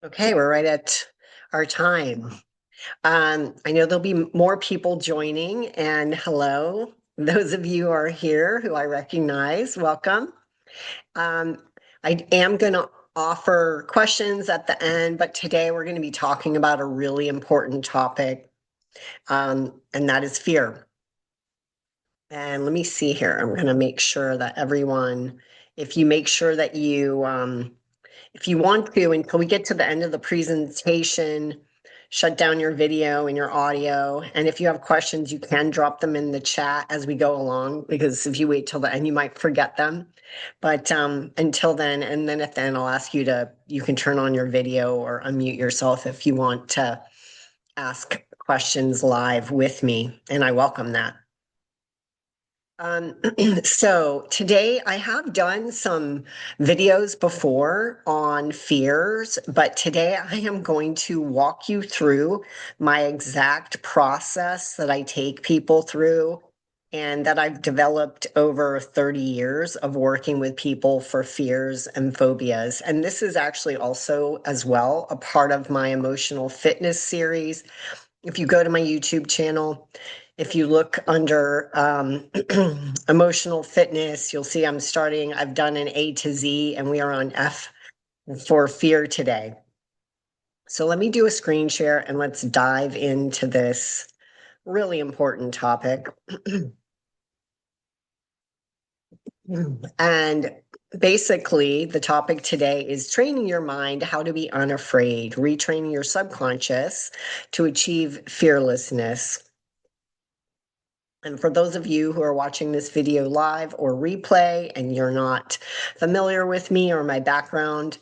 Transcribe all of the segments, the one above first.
Okay, we're right at our time. I know there'll be more people joining, and hello, those of you who are here who I recognize, welcome. Um, I am going to offer questions at the end, but today we're going to be talking about a really important topic, and that is fear. And let me see here. I'm going to make sure that everyone, if you make sure that if you want to, until we get to the end of the presentation, shut down your video and your audio. And if you have questions, you can drop them in the chat as we go along, because if you wait till the end, you might forget them. But until then, and then at the end, I'll ask you can turn on your video or unmute yourself if you want to ask questions live with me. And I welcome that. Um, so today I have done some videos before on fears, but today I am going to walk you through my exact process that I take people through and that I've developed over 30 years of working with people for fears and phobias. And this is actually also as well a part of my emotional fitness series. If you go to my YouTube channel, if you look under emotional fitness, you'll see I've done an A to Z and we are on F for fear today. So let me do a screen share and let's dive into this really important topic. And basically, the topic today is training your mind how to be unafraid, retraining your subconscious to achieve fearlessness. And for those of you who are watching this video live or replay and you're not familiar with me or my background,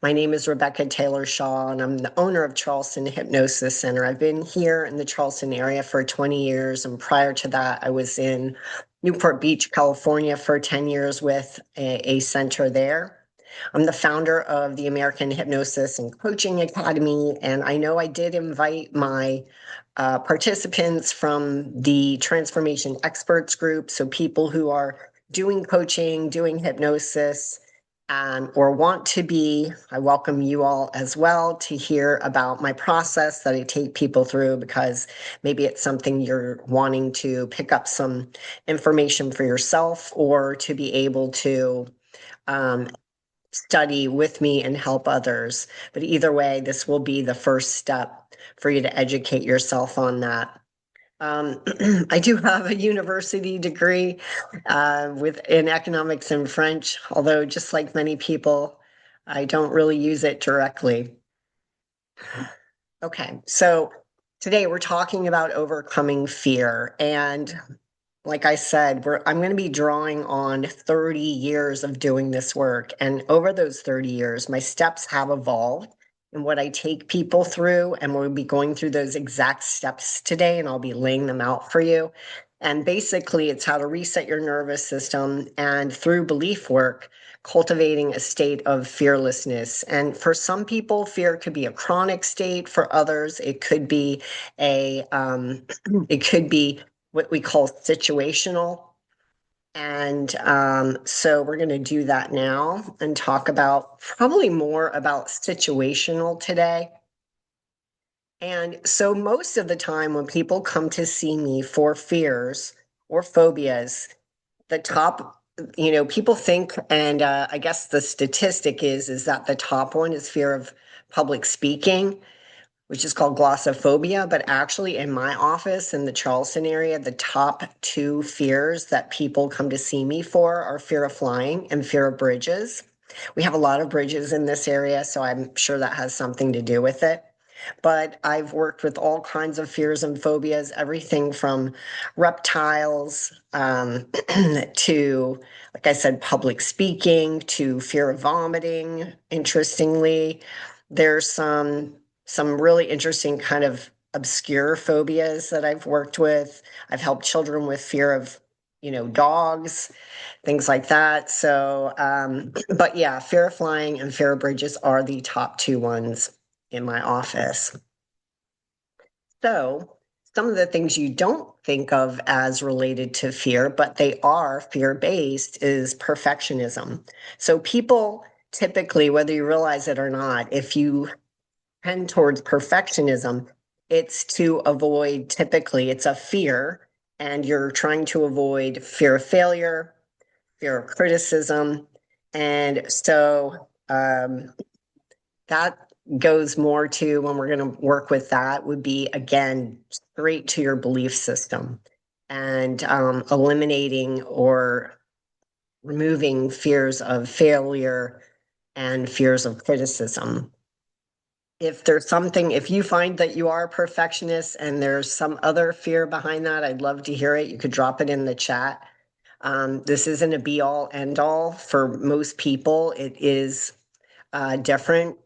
my name is Rebecca Taylor Shaw and I'm the owner of Charleston Hypnosis Center. I've been here in the Charleston area for 20 years, and prior to that, I was in Newport Beach, California for 10 years with a center there. I'm the founder of the American Hypnosis and Coaching Academy, and I know I did invite my participants from the Transformation Experts Group, so people who are doing coaching, doing hypnosis, or want to be. I welcome you all as well to hear about my process that I take people through, because maybe it's something you're wanting to pick up some information for yourself or to be able to um, study with me and help others. But either way, this will be the first step for you to educate yourself on that. I do have a university degree in economics and French, although just like many people, I don't really use it directly. Okay, so today we're talking about overcoming fear. And like I said, I'm going to be drawing on 30 years of doing this work. And over those 30 years, my steps have evolved and what I take people through. And we'll be going through those exact steps today, and I'll be laying them out for you. And basically, it's how to reset your nervous system and through belief work, cultivating a state of fearlessness. And for some people, fear could be a chronic state. For others, it could be it could be what we call situational. And so we're going to do that now and talk about probably more about situational today. And so most of the time when people come to see me for fears or phobias, the top, people think, and I guess the statistic is that the top one is fear of public speaking, which is called glossophobia. But actually, in my office in the Charleston area, the top two fears that people come to see me for are fear of flying and fear of bridges. We have a lot of bridges in this area, so I'm sure that has something to do with it. But I've worked with all kinds of fears and phobias, everything from reptiles to, like I said, public speaking, to fear of vomiting. Interestingly, there's some really interesting kind of obscure phobias that I've worked with. I've helped children with fear of, dogs, things like that. So, but yeah, fear of flying and fear of bridges are the top two ones in my office. So, some of the things you don't think of as related to fear, but they are fear-based, is perfectionism. So people typically, whether you realize it or not, if you tend towards perfectionism, it's to avoid, typically, it's a fear, and you're trying to avoid fear of failure, fear of criticism. And so that goes more to when we're going to work with that, would be again straight to your belief system and eliminating or removing fears of failure and fears of criticism. If there's something, if you find that you are a perfectionist and there's some other fear behind that, I'd love to hear it. You could drop it in the chat. This isn't a be all end all for most people. It is different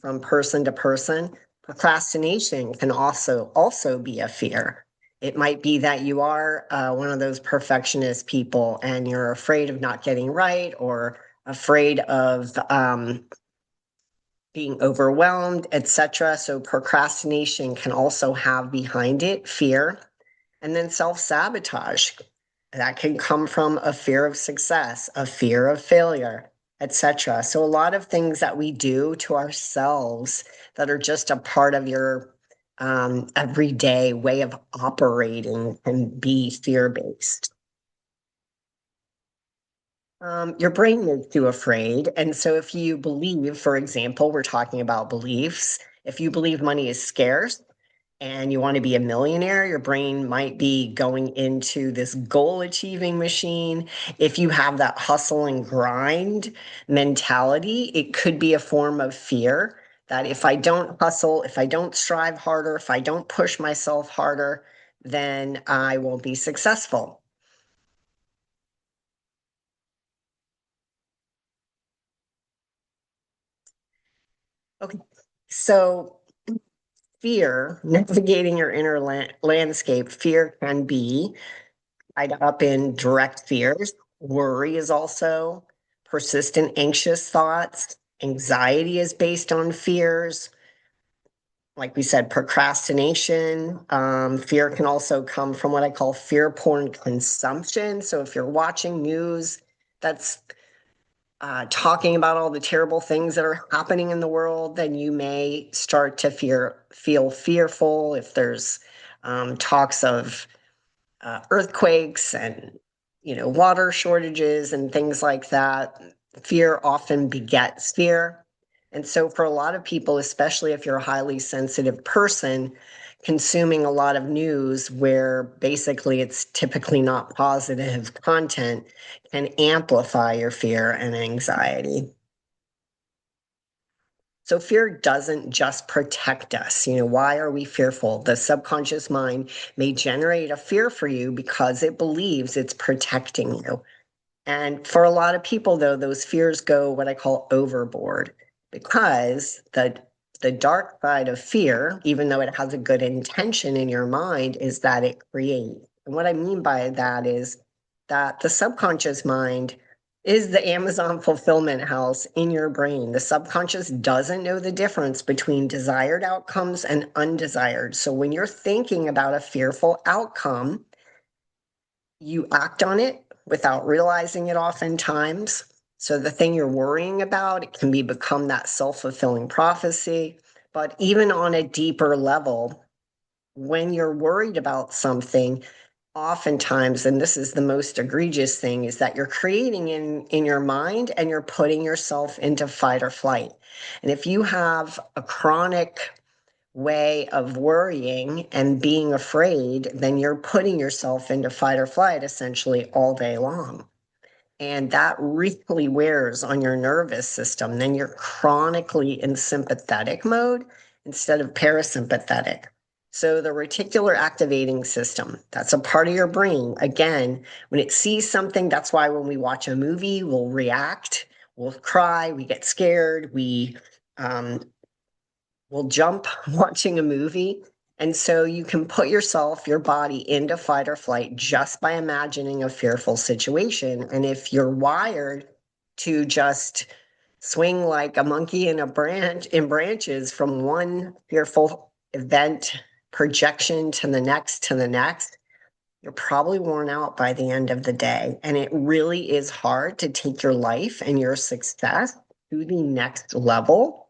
from person to person. Procrastination can also be a fear. It might be that you are one of those perfectionist people and you're afraid of not getting right or afraid of being overwhelmed, etc. So procrastination can also have behind it fear. And then self-sabotage. That can come from a fear of success, a fear of failure, etc. So a lot of things that we do to ourselves that are just a part of your everyday way of operating can be fear-based. Your brain is too afraid. And so if you believe, for example, we're talking about beliefs, if you believe money is scarce, and you want to be a millionaire, your brain might be going into this goal achieving machine. If you have that hustle and grind mentality, it could be a form of fear that if I don't hustle, if I don't strive harder, if I don't push myself harder, then I won't be successful. Okay. So, fear, navigating your inner landscape, fear can be tied up in direct fears. Worry is also persistent anxious thoughts. Anxiety is based on fears. Like we said, procrastination. Fear can also come from what I call fear porn consumption. So if you're watching news that's talking about all the terrible things that are happening in the world, then you may start to feel fearful. If there's talks of earthquakes and water shortages and things like that, fear often begets fear. And so for a lot of people, especially if you're a highly sensitive person, consuming a lot of news where basically it's typically not positive content can amplify your fear and anxiety. So fear doesn't just protect us. Why are we fearful? The subconscious mind may generate a fear for you because it believes it's protecting you. And for a lot of people, though, those fears go what I call overboard because the dark side of fear, even though it has a good intention in your mind, is that it creates. And what I mean by that is that the subconscious mind is the Amazon fulfillment house in your brain. The subconscious doesn't know the difference between desired outcomes and undesired. So when you're thinking about a fearful outcome, you act on it without realizing it oftentimes. So the thing you're worrying about, it can become that self-fulfilling prophecy. But even on a deeper level, when you're worried about something, oftentimes, and this is the most egregious thing, is that you're creating in your mind and you're putting yourself into fight or flight. And if you have a chronic way of worrying and being afraid, then you're putting yourself into fight or flight essentially all day long. And that really wears on your nervous system. Then you're chronically in sympathetic mode instead of parasympathetic. So the reticular activating system, that's a part of your brain. Again, when it sees something, that's why when we watch a movie, we'll react, we'll cry, we get scared, um, will jump watching a movie. And so you can put yourself, your body into fight or flight just by imagining a fearful situation. And if you're wired to just swing like a monkey in branches from one fearful event projection to the next, you're probably worn out by the end of the day. And it really is hard to take your life and your success to the next level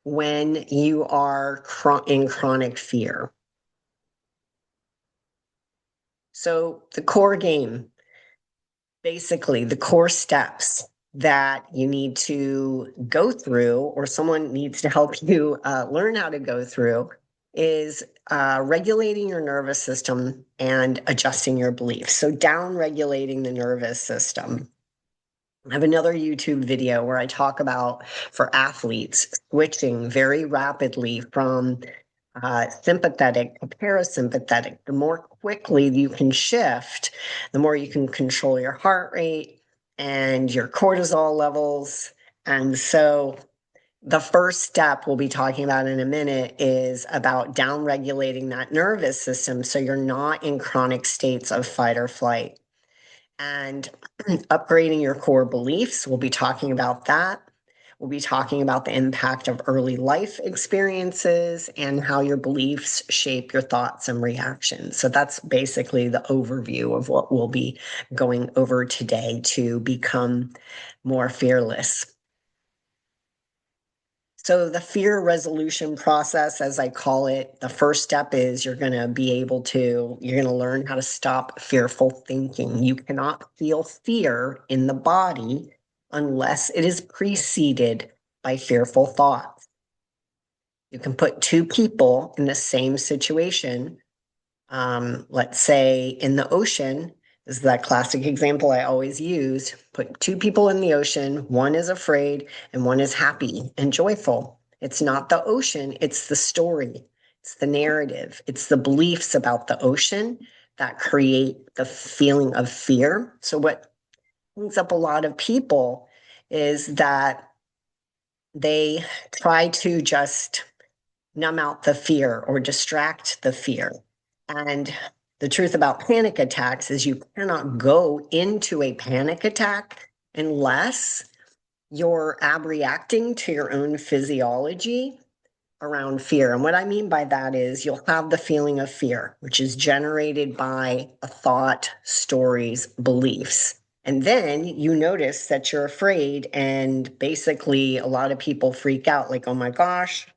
when you are in chronic fear. So the core game, basically the core steps that you need to go through, or someone needs to help you learn how to go through, is regulating your nervous system and adjusting your beliefs. So down regulating the nervous system. I have another YouTube video where I talk about, for athletes, switching very rapidly from sympathetic to parasympathetic. The more quickly you can shift, the more you can control your heart rate and your cortisol levels. And so the first step we'll be talking about in a minute is about down regulating that nervous system so you're not in chronic states of fight or flight. And upgrading your core beliefs, we'll be talking about that. We'll be talking about the impact of early life experiences and how your beliefs shape your thoughts and reactions. So that's basically the overview of what we'll be going over today to become more fearless. So the fear resolution process, as I call it, the first step is you're going to learn how to stop fearful thinking. You cannot feel fear in the body unless it is preceded by fearful thoughts. You can put two people in the same situation. Let's say in the ocean, this is that classic example I always use. Put two people in the ocean, one is afraid and one is happy and joyful. It's not the ocean, it's the story, it's the narrative, it's the beliefs about the ocean that create the feeling of fear. So what brings up a lot of people is that they try to just numb out the fear or distract the fear. And the truth about panic attacks is you cannot go into a panic attack unless you're abreacting to your own physiology around fear. And what I mean by that is you'll have the feeling of fear, which is generated by a thought, stories, beliefs. And then you notice that you're afraid. And basically, a lot of people freak out like, oh my gosh,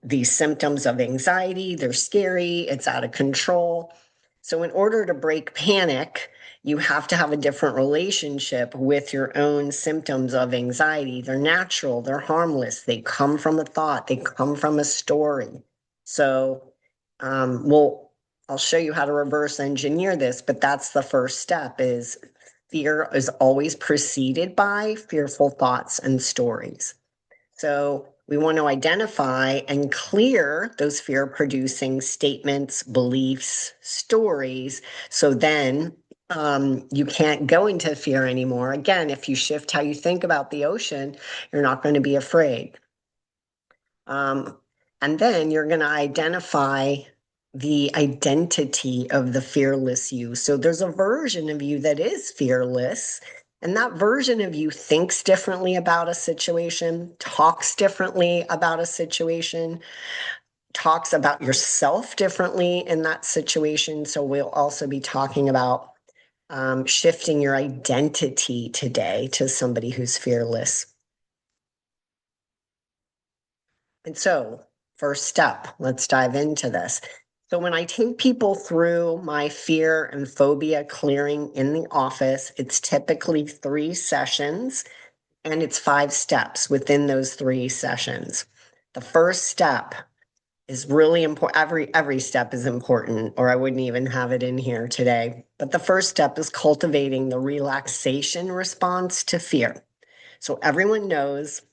these symptoms of anxiety, they're scary, it's out of control. So in order to break panic, you have to have a different relationship with your own symptoms of anxiety. They're natural, they're harmless, they come from a thought, they come from a story. So I'll show you how to reverse engineer this, but that's the first step. Is fear is always preceded by fearful thoughts and stories. So we want to identify and clear those fear-producing statements, beliefs, stories. So then you can't go into fear anymore. Again, if you shift how you think about the ocean, you're not going to be afraid. And then you're going to identify the identity of the fearless you. So there's a version of you that is fearless. And that version of you thinks differently about a situation, talks differently about a situation, talks about yourself differently in that situation. So we'll also be talking about shifting your identity today to somebody who's fearless. And so, first step, let's dive into this. So when I take people through my fear and phobia clearing in the office, it's typically 3 sessions and it's 5 steps within those 3 sessions. The first step is really important. Every step is important, or I wouldn't even have it in here today. But the first step is cultivating the relaxation response to fear. So everyone knows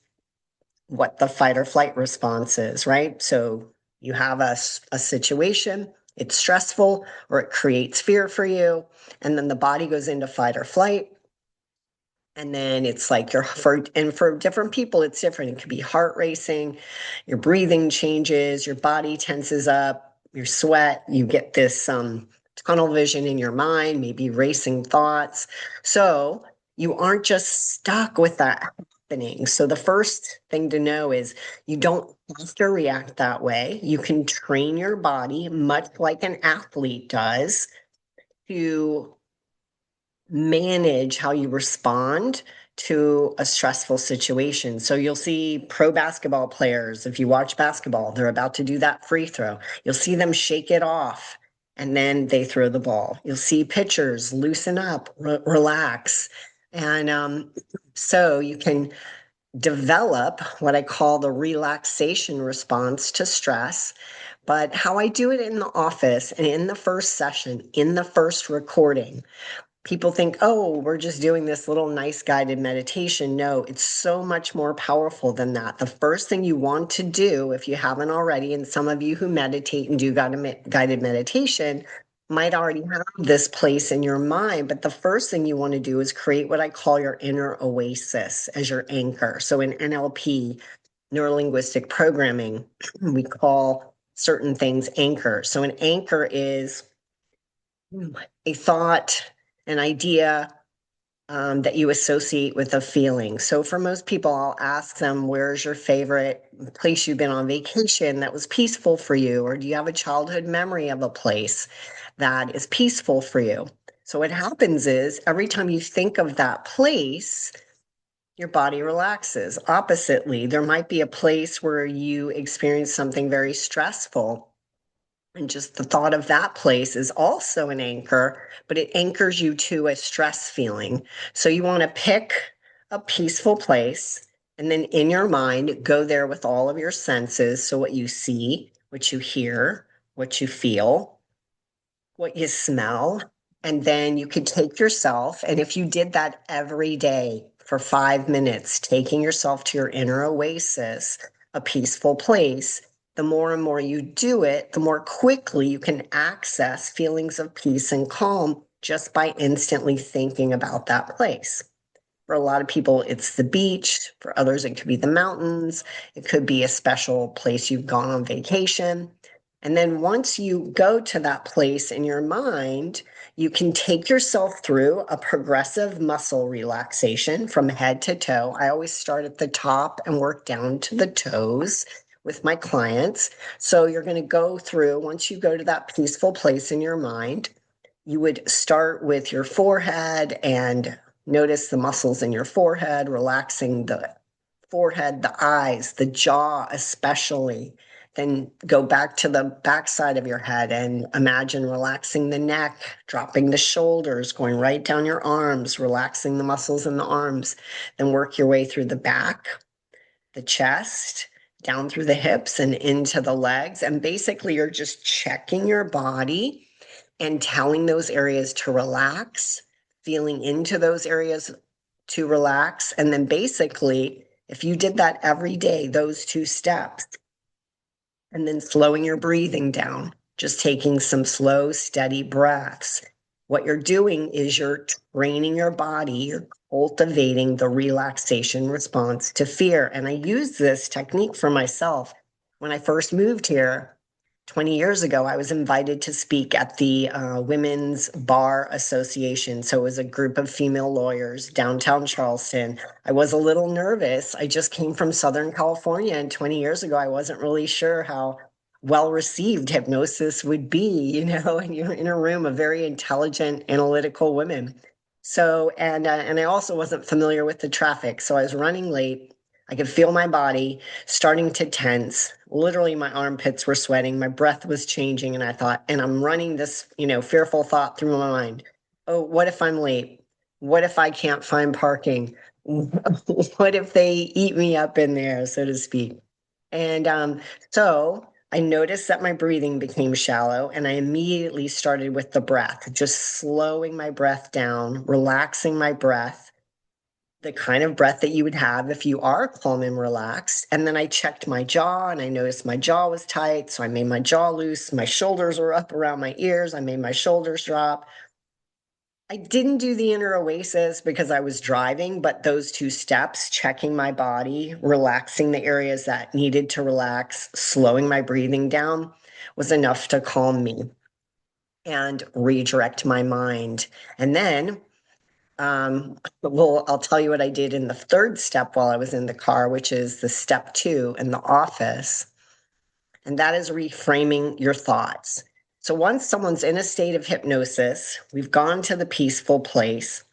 what the fight or flight response is, right? So you have a situation, it's stressful or it creates fear for you, and then the body goes into fight or flight. And then it's like for different people, it's different. It could be heart racing, your breathing changes, your body tenses up, your sweat, you get this tunnel vision in your mind, maybe racing thoughts. So you aren't just stuck with that happening. So the first thing to know is you don't have to react that way. You can train your body, much like an athlete does, to manage how you respond to a stressful situation. So you'll see pro basketball players, if you watch basketball, they're about to do that free throw. You'll see them shake it off and then they throw the ball. You'll see pitchers loosen up, relax. And so you can develop what I call the relaxation response to stress. But how I do it in the office and in the first session, in the first recording, people think, oh, we're just doing this little nice guided meditation. No, it's so much more powerful than that. The first thing you want to do, if you haven't already, and some of you who meditate and do guided meditation might already have this place in your mind, but the first thing you want to do is create what I call your inner oasis as your anchor. So in NLP, neurolinguistic programming, we call certain things anchors. So an anchor is a thought, an idea that you associate with a feeling. So for most people, I'll ask them, where's your favorite place you've been on vacation that was peaceful for you? Or do you have a childhood memory of a place that is peaceful for you? So what happens is every time you think of that place, your body relaxes. Oppositely, there might be a place where you experience something very stressful. And just the thought of that place is also an anchor, but it anchors you to a stress feeling. So you want to pick a peaceful place and then in your mind, go there with all of your senses. So what you see, what you hear, what you feel, what you smell, and then you could take yourself. And if you did that every day for 5 minutes, taking yourself to your inner oasis, a peaceful place, the more and more you do it, the more quickly you can access feelings of peace and calm just by instantly thinking about that place. For a lot of people, it's the beach. For others, it could be the mountains. It could be a special place you've gone on vacation. And then once you go to that place in your mind, you can take yourself through a progressive muscle relaxation from head to toe. I always start at the top and work down to the toes with my clients. So you're going to go through, once you go to that peaceful place in your mind, you would start with your forehead and notice the muscles in your forehead, relaxing the forehead, the eyes, the jaw, especially. Then go back to the backside of your head and imagine relaxing the neck, dropping the shoulders, going right down your arms, relaxing the muscles in the arms. Then work your way through the back, the chest, down through the hips and into the legs. And basically, you're just checking your body and telling those areas to relax, feeling into those areas to relax. And then basically, if you did that every day, those two steps, and then slowing your breathing down, just taking some slow, steady breaths. What you're doing is you're training your body, you're cultivating the relaxation response to fear. And I use this technique for myself. When I first moved here, 20 years ago, I was invited to speak at the Women's Bar Association. So it was a group of female lawyers downtown Charleston. I was a little nervous. I just came from Southern California, and 20 years ago, I wasn't really sure how well received hypnosis would be, and you're in a room of very intelligent, analytical women. So, and I also wasn't familiar with the traffic. So I was running late. I could feel my body starting to tense. Literally, my armpits were sweating, my breath was changing, and I thought, and I'm running this, fearful thought through my mind. Oh, what if I'm late? What if I can't find parking? What if they eat me up in there, so to speak? And so I noticed that my breathing became shallow, and I immediately started with the breath, just slowing my breath down, relaxing my breath, the kind of breath that you would have if you are calm and relaxed. And then I checked my jaw and I noticed my jaw was tight. So I made my jaw loose. My shoulders were up around my ears. I made my shoulders drop. I didn't do the inner oasis because I was driving, but those two steps, checking my body, relaxing the areas that needed to relax, slowing my breathing down, was enough to calm me and redirect my mind. And then I'll tell you what I did in the third step while I was in the car, which is the step 2 in the office. And that is reframing your thoughts. So once someone's in a state of hypnosis, we've gone to the peaceful place.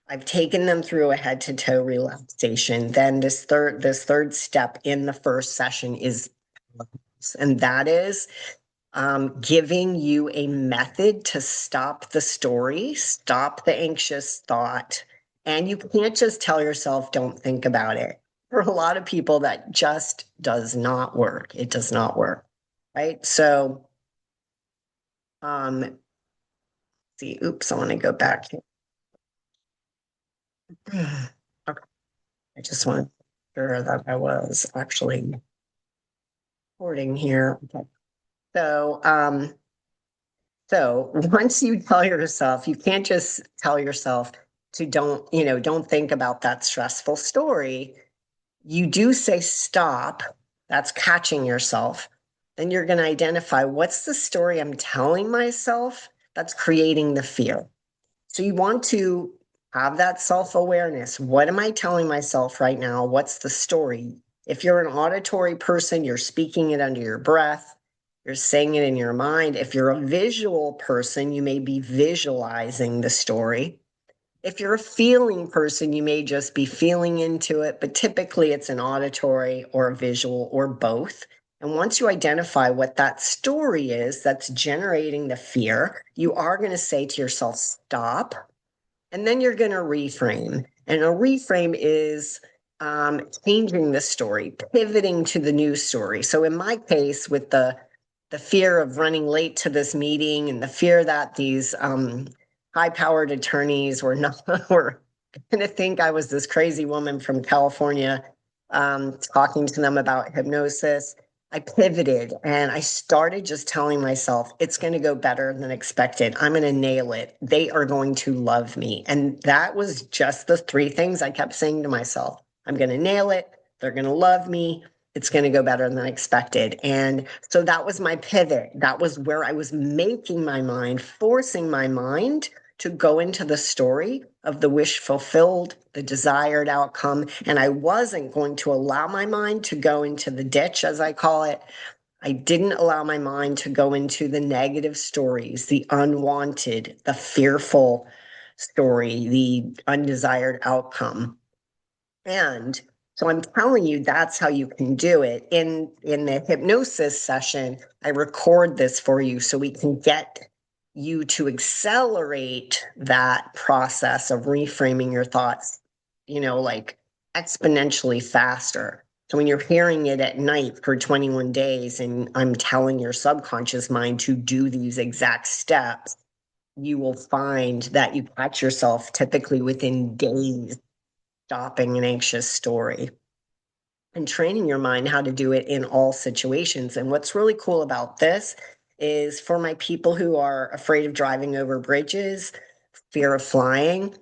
I've taken them through a head to toe relaxation. Then this third step in the first session is, and that is giving you a method to stop the story, stop the anxious thought. And you can't just tell yourself, don't think about it. For a lot of people, that just does not work. It does not work. Right. So, see, oops, I want to go back here. Okay. I just want to make sure that I was actually recording here. Okay. So, so once you tell yourself, you can't just tell yourself to don't think about that stressful story. You do say stop. That's catching yourself. Then you're going to identify what's the story I'm telling myself that's creating the fear. So you want to have that self-awareness. What am I telling myself right now? What's the story? If you're an auditory person, you're speaking it under your breath. You're saying it in your mind. If you're a visual person, you may be visualizing the story. If you're a feeling person, you may just be feeling into it, but typically it's an auditory or a visual or both. And once you identify what that story is that's generating the fear, you are going to say to yourself, stop. And then you're going to reframe. And a reframe is changing the story, pivoting to the new story. So in my case, with the fear of running late to this meeting and the fear that these high-powered attorneys were not were going to think I was this crazy woman from California talking to them about hypnosis. I pivoted and I started just telling myself it's going to go better than expected. I'm going to nail it. They are going to love me. And that was just the three things I kept saying to myself. I'm going to nail it. They're going to love me. It's going to go better than expected. And so that was my pivot. That was where I was making my mind, forcing my mind to go into the story of the wish fulfilled, the desired outcome. And I wasn't going to allow my mind to go into the ditch, as I call it. I didn't allow my mind to go into the negative stories, the unwanted, the fearful story, the undesired outcome. And so I'm telling you, that's how you can do it. In the hypnosis session, I record this for you so we can get you to accelerate that process of reframing your thoughts, like exponentially faster. So when you're hearing it at night for 21 days and I'm telling your subconscious mind to do these exact steps, you will find that you catch yourself typically within days stopping an anxious story and training your mind how to do it in all situations. And what's really cool about this is for my people who are afraid of driving over bridges, fear of flying,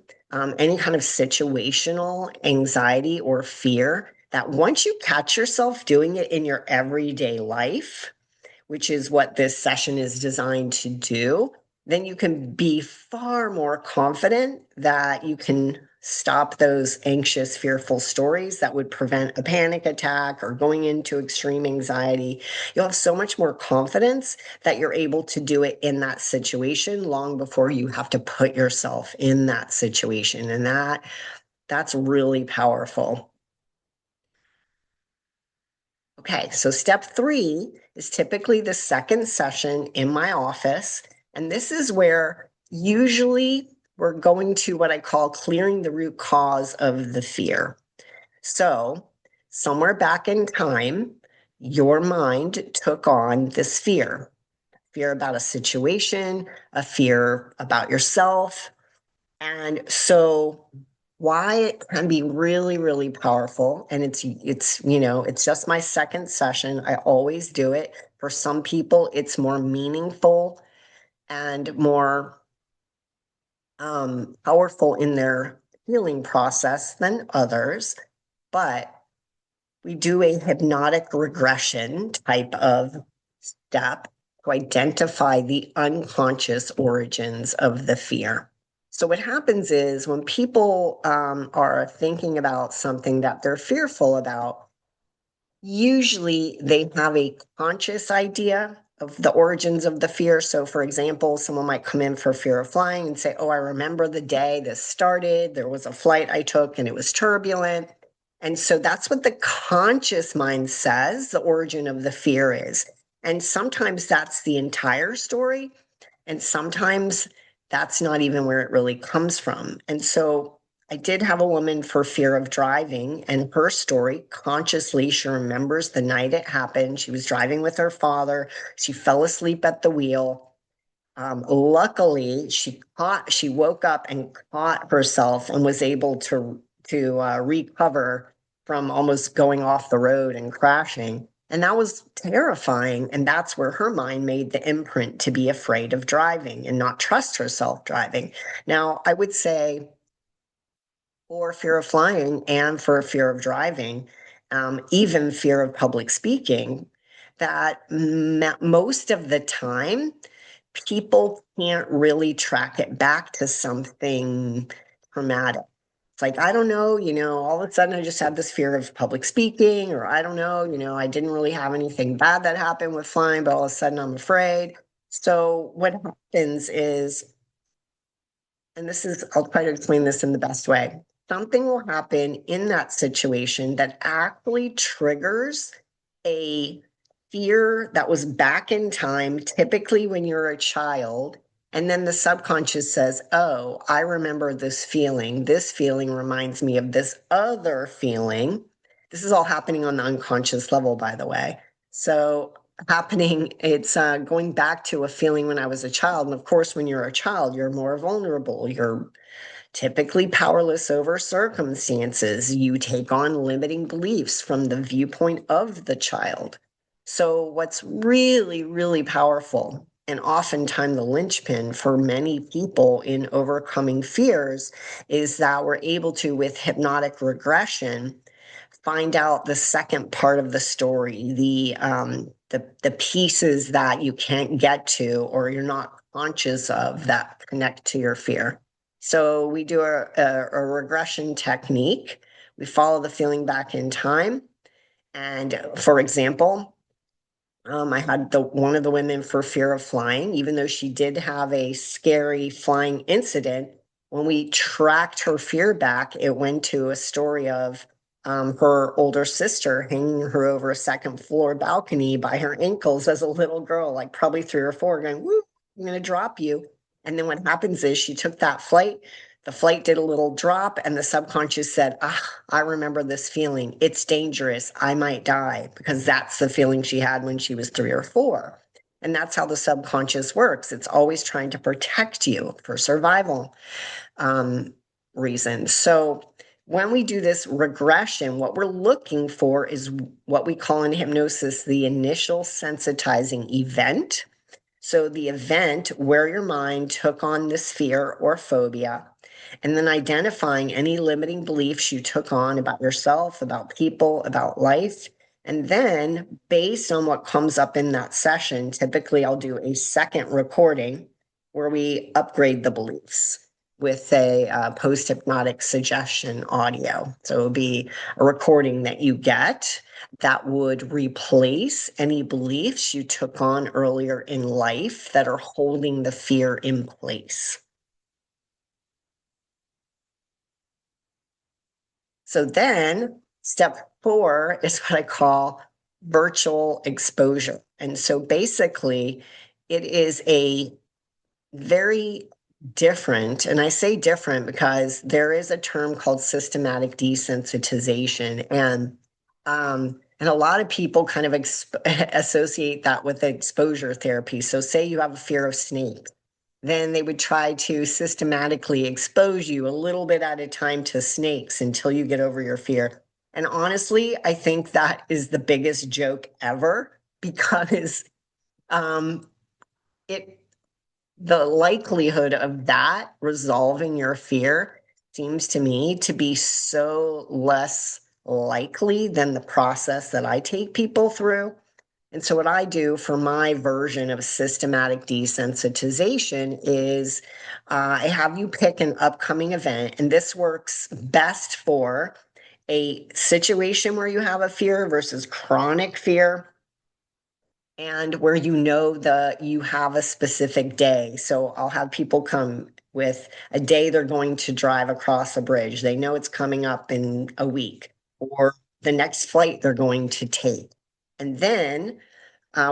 any kind of situational anxiety or fear, that once you catch yourself doing it in your everyday life, which is what this session is designed to do, then you can be far more confident that you can stop those anxious, fearful stories that would prevent a panic attack or going into extreme anxiety. You'll have so much more confidence that you're able to do it in that situation long before you have to put yourself in that situation. And that's really powerful. Okay, so step 3 is typically the second session in my office. And this is where usually we're going to what I call clearing the root cause of the fear. So, somewhere back in time, your mind took on this fear about a situation, a fear about yourself. And so why it can be really, really powerful. And it's just my second session. I always do it. For some people, it's more meaningful and more powerful in their healing process than others. But we do a hypnotic regression type of step to identify the unconscious origins of the fear. So what happens is when people are thinking about something that they're fearful about, usually they have a conscious idea of the origins of the fear. So, for example, someone might come in for fear of flying and say, "Oh, I remember the day this started. There was a flight I took and it was turbulent." And so that's what the conscious mind says the origin of the fear is. And sometimes that's the entire story. And sometimes that's not even where it really comes from. And so I did have a woman for fear of driving, and her story consciously, she remembers the night it happened. She was driving with her father. She fell asleep at the wheel. Luckily, she woke up and caught herself and was able to recover from almost going off the road and crashing. And that was terrifying. And that's where her mind made the imprint to be afraid of driving and not trust herself driving. Now, I would say for fear of flying and for fear of driving, even fear of public speaking, that most of the time, people can't really track it back to something traumatic. It's like, I don't know, all of a sudden I just had this fear of public speaking, or I don't know, I didn't really have anything bad that happened with flying, but all of a sudden I'm afraid. So what happens is, and this is, I'll try to explain this in the best way. Something will happen in that situation that actually triggers a fear that was back in time, typically when you're a child. And then the subconscious says, "Oh, I remember this feeling. This feeling reminds me of this other feeling." This is all happening on the unconscious level, by the way. So it's going back to a feeling when I was a child. And of course, when you're a child, you're more vulnerable. You're typically powerless over circumstances. You take on limiting beliefs from the viewpoint of the child. So, what's really, really powerful, and oftentimes the linchpin for many people in overcoming fears, is that we're able to, with hypnotic regression, find out the second part of the story, the pieces that you can't get to or you're not conscious of that connect to your fear. So we do a regression technique. We follow the feeling back in time. And for example, I had one of the women for fear of flying, even though she did have a scary flying incident. When we tracked her fear back, it went to a story of her older sister hanging her over a second floor balcony by her ankles as a little girl, like probably 3 or 4, going, "Woo, I'm going to drop you." And then what happens is she took that flight. The flight did a little drop, and the subconscious said, "I remember this feeling. It's dangerous. I might die," because that's the feeling she had when she was 3 or 4. And that's how the subconscious works. It's always trying to protect you for survival um, reasons. So when we do this regression, what we're looking for is what we call in hypnosis the initial sensitizing event. So the event where your mind took on this fear or phobia, and then identifying any limiting beliefs you took on about yourself, about people, about life. And then, based on what comes up in that session, typically I'll do a second recording where we upgrade the beliefs with a post hypnotic suggestion audio. So it'll be a recording that you get that would replace any beliefs you took on earlier in life that are holding the fear in place. So then step 4 is what I call virtual exposure. And so basically, it is a very different, and I say different because there is a term called systematic desensitization. And a lot of people kind of associate that with exposure therapy. So say you have a fear of snakes, then they would try to systematically expose you a little bit at a time to snakes until you get over your fear. And honestly, I think that is the biggest joke ever because um, it the likelihood of that resolving your fear seems to me to be so less likely than the process that I take people through. And so, what I do for my version of systematic desensitization is I have you pick an upcoming event, and this works best for a situation where you have a fear versus chronic fear. and where you know you have a specific day. So I'll have people come with a day they're going to drive across a bridge. They know it's coming up in a week or the next flight they're going to take. And then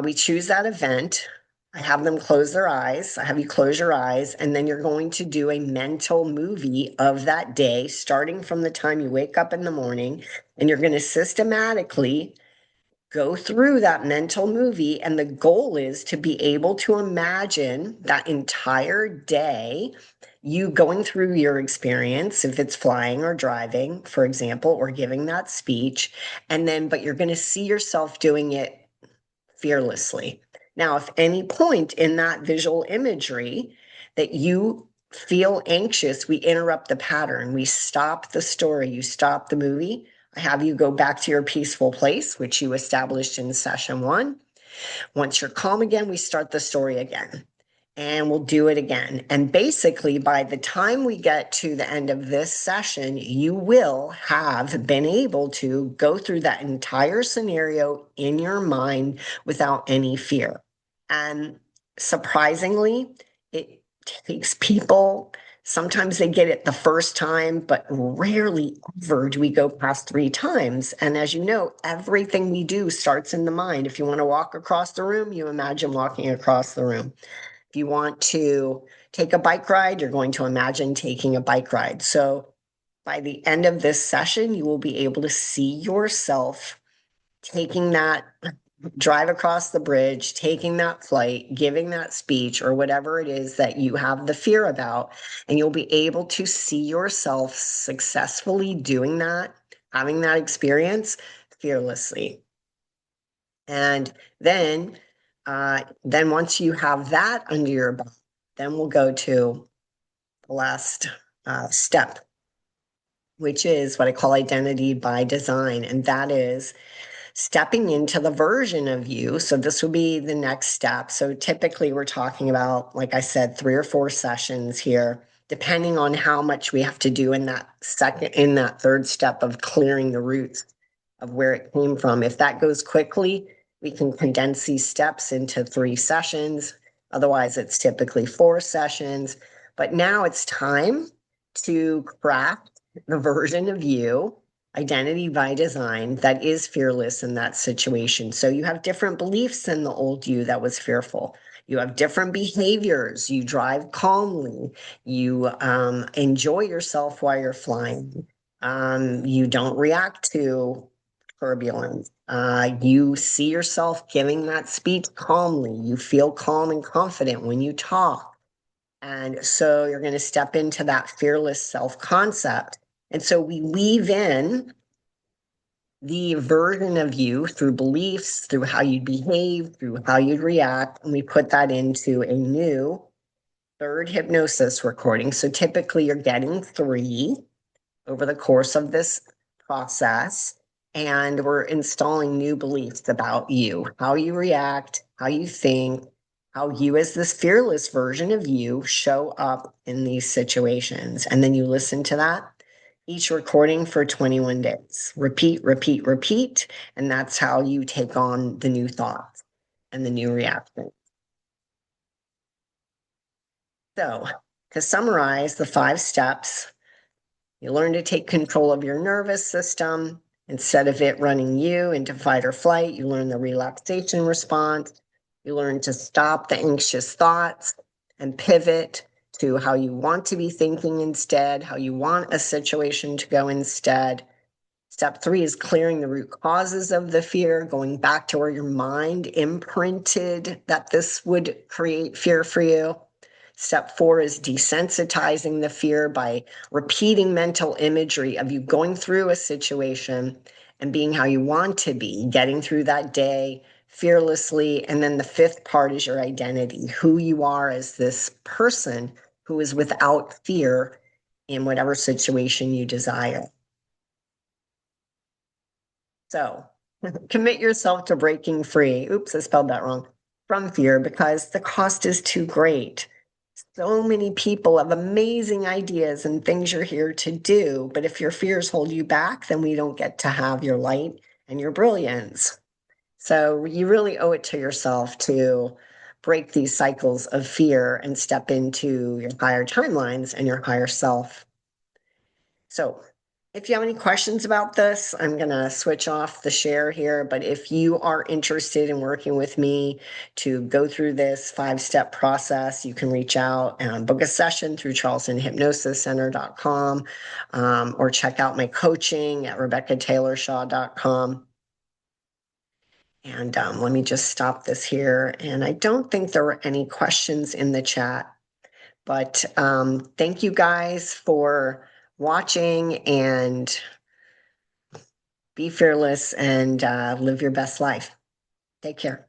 we choose that event. I have them close their eyes. I have you close your eyes, and then you're going to do a mental movie of that day, starting from the time you wake up in the morning, and you're going to systematically go through that mental movie. And the goal is to be able to imagine that entire day, you going through your experience, if it's flying or driving, for example, or giving that speech. And then, but you're going to see yourself doing it fearlessly. Now, if any point in that visual imagery that you feel anxious, we interrupt the pattern. We stop the story. You stop the movie. I have you go back to your peaceful place, which you established in session one. Once you're calm again, we start the story again and we'll do it again. And basically, by the time we get to the end of this session, you will have been able to go through that entire scenario in your mind without any fear. And surprisingly, it takes people, sometimes they get it the first time, but rarely ever do we go past 3 times. And as you know, everything we do starts in the mind. If you want to walk across the room, you imagine walking across the room. If you want to take a bike ride, you're going to imagine taking a bike ride. So by the end of this session, you will be able to see yourself taking that drive across the bridge, taking that flight, giving that speech, or whatever it is that you have the fear about. And you'll be able to see yourself successfully doing that, having that experience fearlessly. And then once you have that under your belt, then we'll go to the last step, which is what I call identity by design. And that is stepping into the version of you. So this would be the next step. So typically we're talking about, like I said, 3 or 4 sessions here, depending on how much we have to do in that third step of clearing the roots of where it came from. If that goes quickly, we can condense these steps into 3 sessions. Otherwise, it's typically 4 sessions. But now it's time to craft the version of you, identity by design, that is fearless in that situation. So you have different beliefs than the old you that was fearful. You have different behaviors. You drive calmly. You enjoy yourself while you're flying. You don't react to turbulence. You see yourself giving that speech calmly. You feel calm and confident when you talk. And so you're going to step into that fearless self concept. And so we weave in the version of you through beliefs, through how you behave, through how you'd react. And we put that into a new third hypnosis recording. So typically you're getting 3 over the course of this process. And we're installing new beliefs about you, how you react, how you think, how you, as this fearless version of you, show up in these situations. And then you listen to that each recording for 21 days. Repeat, repeat, repeat. And that's how you take on the new thoughts and the new reaction. So, to summarize the 5 steps, you learn to take control of your nervous system. Instead of it running you into fight or flight, you learn the relaxation response. You learn to stop the anxious thoughts and pivot to how you want to be thinking instead, how you want a situation to go instead. Step 3 is clearing the root causes of the fear, going back to where your mind imprinted that this would create fear for you. Step 4 is desensitizing the fear by repeating mental imagery of you going through a situation and being how you want to be, getting through that day fearlessly. And then the 5th part is your identity, who you are as this person who is without fear in whatever situation you desire. So commit yourself to breaking free. Oops, I spelled that wrong. From fear, because the cost is too great. So many people have amazing ideas and things you're here to do, but if your fears hold you back, then we don't get to have your light and your brilliance. So you really owe it to yourself to break these cycles of fear and step into your higher timelines and your higher self. So if you have any questions about this, I'm going to switch off the share here. But if you are interested in working with me to go through this 5-step process, you can reach out and book a session through charlestonhypnosiscenter.com, or check out my coaching at RebeccaTaylorshaw.com. And let me just stop this here. And I don't think there were any questions in the chat, but thank you guys for watching, and be fearless and live your best life. Take care.